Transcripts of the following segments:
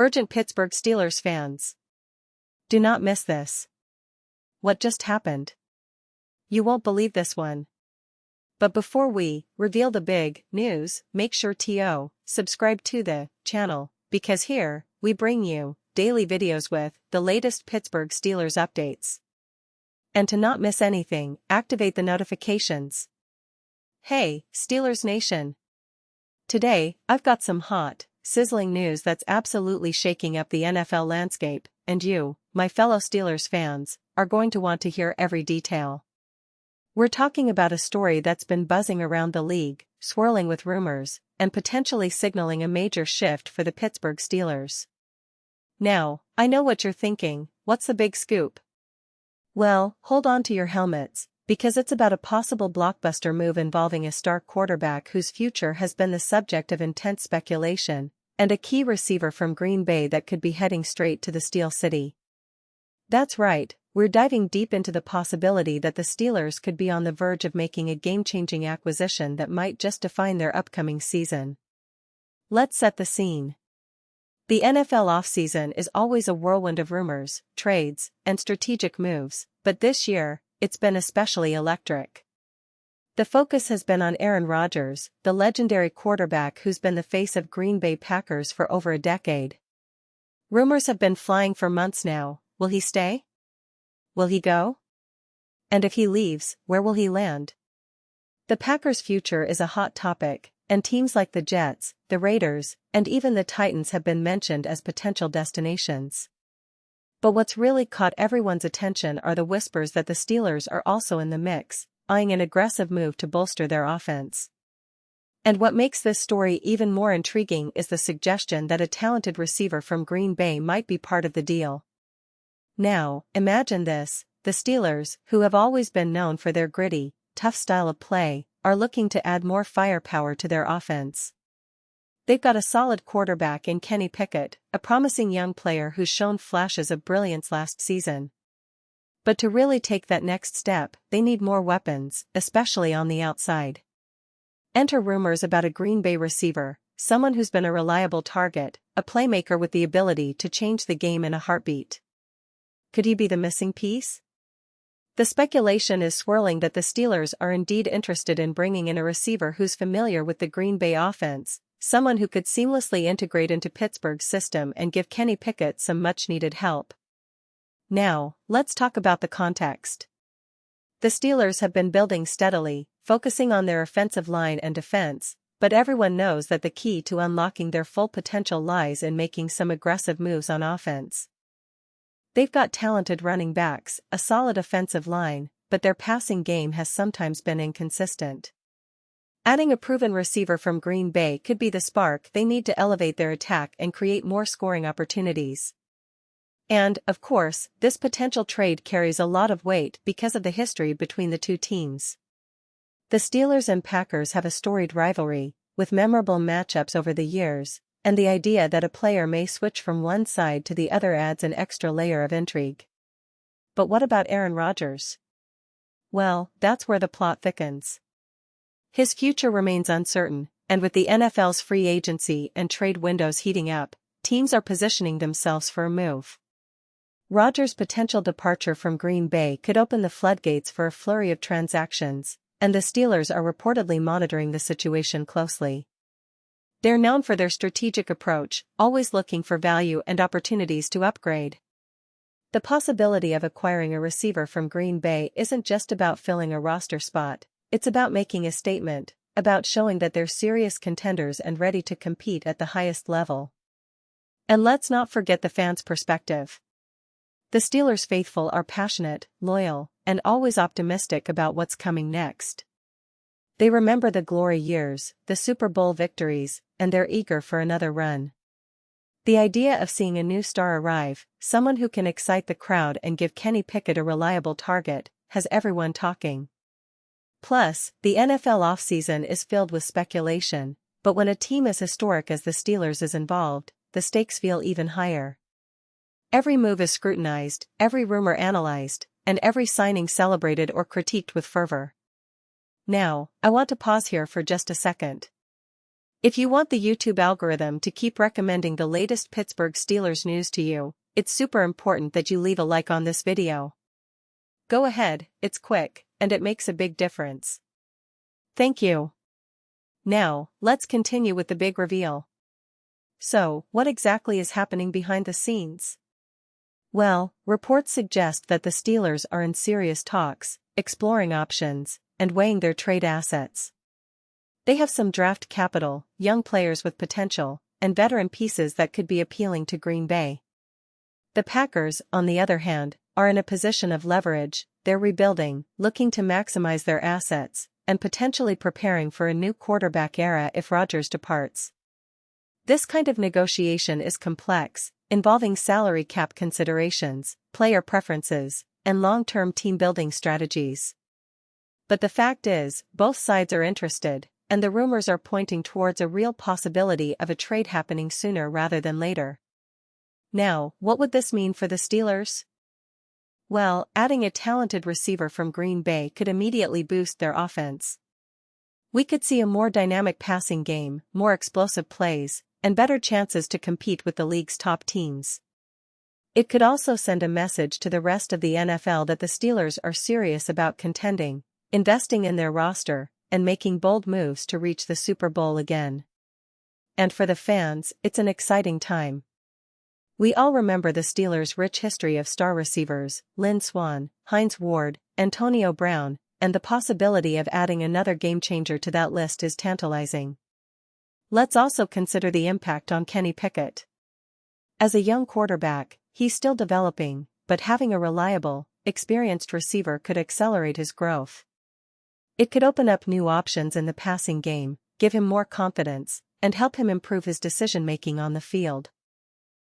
Urgent Pittsburgh Steelers fans. Do not miss this. What just happened? You won't believe this one. But before we reveal the big news, make sure to subscribe to the channel, because here, we bring you daily videos with the latest Pittsburgh Steelers updates. And to not miss anything, activate the notifications. Hey, Steelers Nation! Today, I've got some hot, sizzling news that's absolutely shaking up the NFL landscape, and you, my fellow Steelers fans, are going to want to hear every detail. We're talking about a story that's been buzzing around the league, swirling with rumors, and potentially signaling a major shift for the Pittsburgh Steelers. Now, I know what you're thinking, what's the big scoop? Well, hold on to your helmets, because it's about a possible blockbuster move involving a star quarterback whose future has been the subject of intense speculation, and a key receiver from Green Bay that could be heading straight to the Steel City. That's right, we're diving deep into the possibility that the Steelers could be on the verge of making a game-changing acquisition that might just define their upcoming season. Let's set the scene. The NFL offseason is always a whirlwind of rumors, trades, and strategic moves, but this year, it's been especially electric. The focus has been on Aaron Rodgers, the legendary quarterback who's been the face of Green Bay Packers for over a decade. Rumors have been flying for months now. Will he stay? Will he go? And if he leaves, where will he land? The Packers' future is a hot topic, and teams like the Jets, the Raiders, and even the Titans have been mentioned as potential destinations. But what's really caught everyone's attention are the whispers that the Steelers are also in the mix, eyeing an aggressive move to bolster their offense. And what makes this story even more intriguing is the suggestion that a talented receiver from Green Bay might be part of the deal. Now, imagine this, the Steelers, who have always been known for their gritty, tough style of play, are looking to add more firepower to their offense. They've got a solid quarterback in Kenny Pickett, a promising young player who's shown flashes of brilliance last season. But to really take that next step, they need more weapons, especially on the outside. Enter rumors about a Green Bay receiver, someone who's been a reliable target, a playmaker with the ability to change the game in a heartbeat. Could he be the missing piece? The speculation is swirling that the Steelers are indeed interested in bringing in a receiver who's familiar with the Green Bay offense, someone who could seamlessly integrate into Pittsburgh's system and give Kenny Pickett some much-needed help. Now, let's talk about the context. The Steelers have been building steadily, focusing on their offensive line and defense, but everyone knows that the key to unlocking their full potential lies in making some aggressive moves on offense. They've got talented running backs, a solid offensive line, but their passing game has sometimes been inconsistent. Adding a proven receiver from Green Bay could be the spark they need to elevate their attack and create more scoring opportunities. And, of course, this potential trade carries a lot of weight because of the history between the two teams. The Steelers and Packers have a storied rivalry, with memorable matchups over the years, and the idea that a player may switch from one side to the other adds an extra layer of intrigue. But what about Aaron Rodgers? Well, that's where the plot thickens. His future remains uncertain, and with the NFL's free agency and trade windows heating up, teams are positioning themselves for a move. Rodgers' potential departure from Green Bay could open the floodgates for a flurry of transactions, and the Steelers are reportedly monitoring the situation closely. They're known for their strategic approach, always looking for value and opportunities to upgrade. The possibility of acquiring a receiver from Green Bay isn't just about filling a roster spot, it's about making a statement, about showing that they're serious contenders and ready to compete at the highest level. And let's not forget the fans' perspective. The Steelers faithful are passionate, loyal, and always optimistic about what's coming next. They remember the glory years, the Super Bowl victories, and they're eager for another run. The idea of seeing a new star arrive, someone who can excite the crowd and give Kenny Pickett a reliable target, has everyone talking. Plus, the NFL offseason is filled with speculation, but when a team as historic as the Steelers is involved, the stakes feel even higher. Every move is scrutinized, every rumor analyzed, and every signing celebrated or critiqued with fervor. Now, I want to pause here for just a second. If you want the YouTube algorithm to keep recommending the latest Pittsburgh Steelers news to you, it's super important that you leave a like on this video. Go ahead, it's quick, and it makes a big difference. Thank you. Now, let's continue with the big reveal. So, what exactly is happening behind the scenes? Well, reports suggest that the Steelers are in serious talks, exploring options, and weighing their trade assets. They have some draft capital, young players with potential, and veteran pieces that could be appealing to Green Bay. The Packers, on the other hand, are in a position of leverage. They're rebuilding, looking to maximize their assets, and potentially preparing for a new quarterback era if Rodgers departs. This kind of negotiation is complex, involving salary cap considerations, player preferences, and long-term team-building strategies. But the fact is, both sides are interested, and the rumors are pointing towards a real possibility of a trade happening sooner rather than later. Now, what would this mean for the Steelers? Well, adding a talented receiver from Green Bay could immediately boost their offense. We could see a more dynamic passing game, more explosive plays, and better chances to compete with the league's top teams. It could also send a message to the rest of the NFL that the Steelers are serious about contending, investing in their roster, and making bold moves to reach the Super Bowl again. And for the fans, it's an exciting time. We all remember the Steelers' rich history of star receivers, Lynn Swann, Hines Ward, Antonio Brown, and the possibility of adding another game-changer to that list is tantalizing. Let's also consider the impact on Kenny Pickett. As a young quarterback, he's still developing, but having a reliable, experienced receiver could accelerate his growth. It could open up new options in the passing game, give him more confidence, and help him improve his decision-making on the field.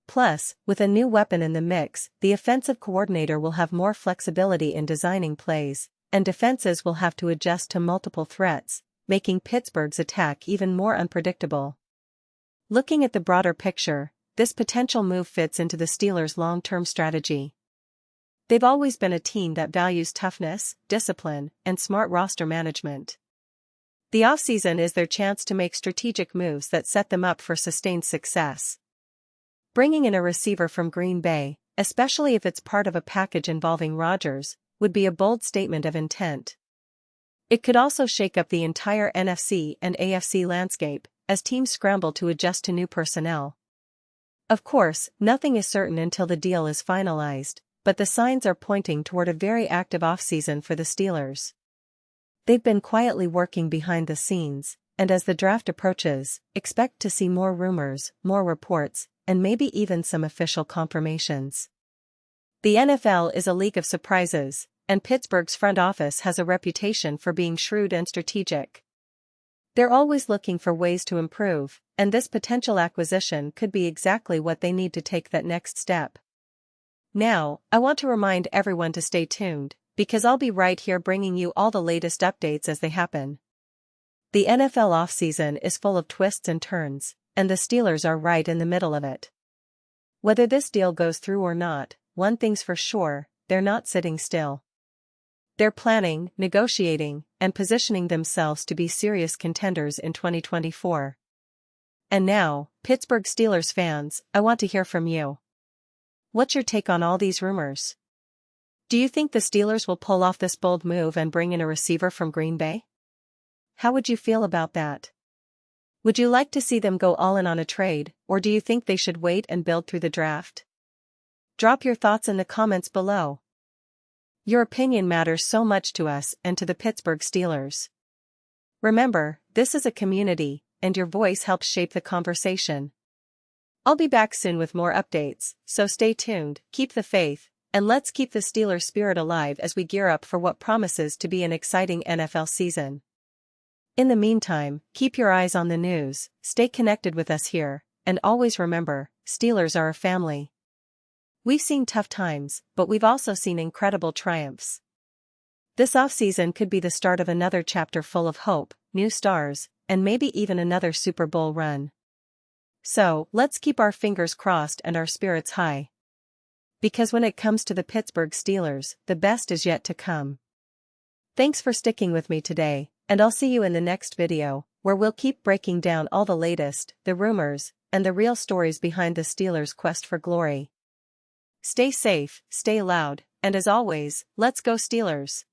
Plus, with a new weapon in the mix, the offensive coordinator will have more flexibility in designing plays, and defenses will have to adjust to multiple threats, making Pittsburgh's attack even more unpredictable. Looking at the broader picture, this potential move fits into the Steelers' long-term strategy. They've always been a team that values toughness, discipline, and smart roster management. The offseason is their chance to make strategic moves that set them up for sustained success. Bringing in a receiver from Green Bay, especially if it's part of a package involving Rodgers, would be a bold statement of intent. It could also shake up the entire NFC and AFC landscape, as teams scramble to adjust to new personnel. Of course, nothing is certain until the deal is finalized, but the signs are pointing toward a very active offseason for the Steelers. They've been quietly working behind the scenes, and as the draft approaches, expect to see more rumors, more reports, and maybe even some official confirmations. The NFL is a league of surprises, and Pittsburgh's front office has a reputation for being shrewd and strategic. They're always looking for ways to improve, and this potential acquisition could be exactly what they need to take that next step. Now, I want to remind everyone to stay tuned, because I'll be right here bringing you all the latest updates as they happen. The NFL offseason is full of twists and turns, and the Steelers are right in the middle of it. Whether this deal goes through or not, one thing's for sure, they're not sitting still. They're planning, negotiating, and positioning themselves to be serious contenders in 2024. And now, Pittsburgh Steelers fans, I want to hear from you. What's your take on all these rumors? Do you think the Steelers will pull off this bold move and bring in a receiver from Green Bay? How would you feel about that? Would you like to see them go all in on a trade, or do you think they should wait and build through the draft? Drop your thoughts in the comments below. Your opinion matters so much to us and to the Pittsburgh Steelers. Remember, this is a community, and your voice helps shape the conversation. I'll be back soon with more updates, so stay tuned, keep the faith, and let's keep the Steelers spirit alive as we gear up for what promises to be an exciting NFL season. In the meantime, keep your eyes on the news, stay connected with us here, and always remember, Steelers are a family. We've seen tough times, but we've also seen incredible triumphs. This offseason could be the start of another chapter full of hope, new stars, and maybe even another Super Bowl run. So, let's keep our fingers crossed and our spirits high. Because when it comes to the Pittsburgh Steelers, the best is yet to come. Thanks for sticking with me today, and I'll see you in the next video, where we'll keep breaking down all the latest, the rumors, and the real stories behind the Steelers' quest for glory. Stay safe, stay loud, and as always, let's go Steelers!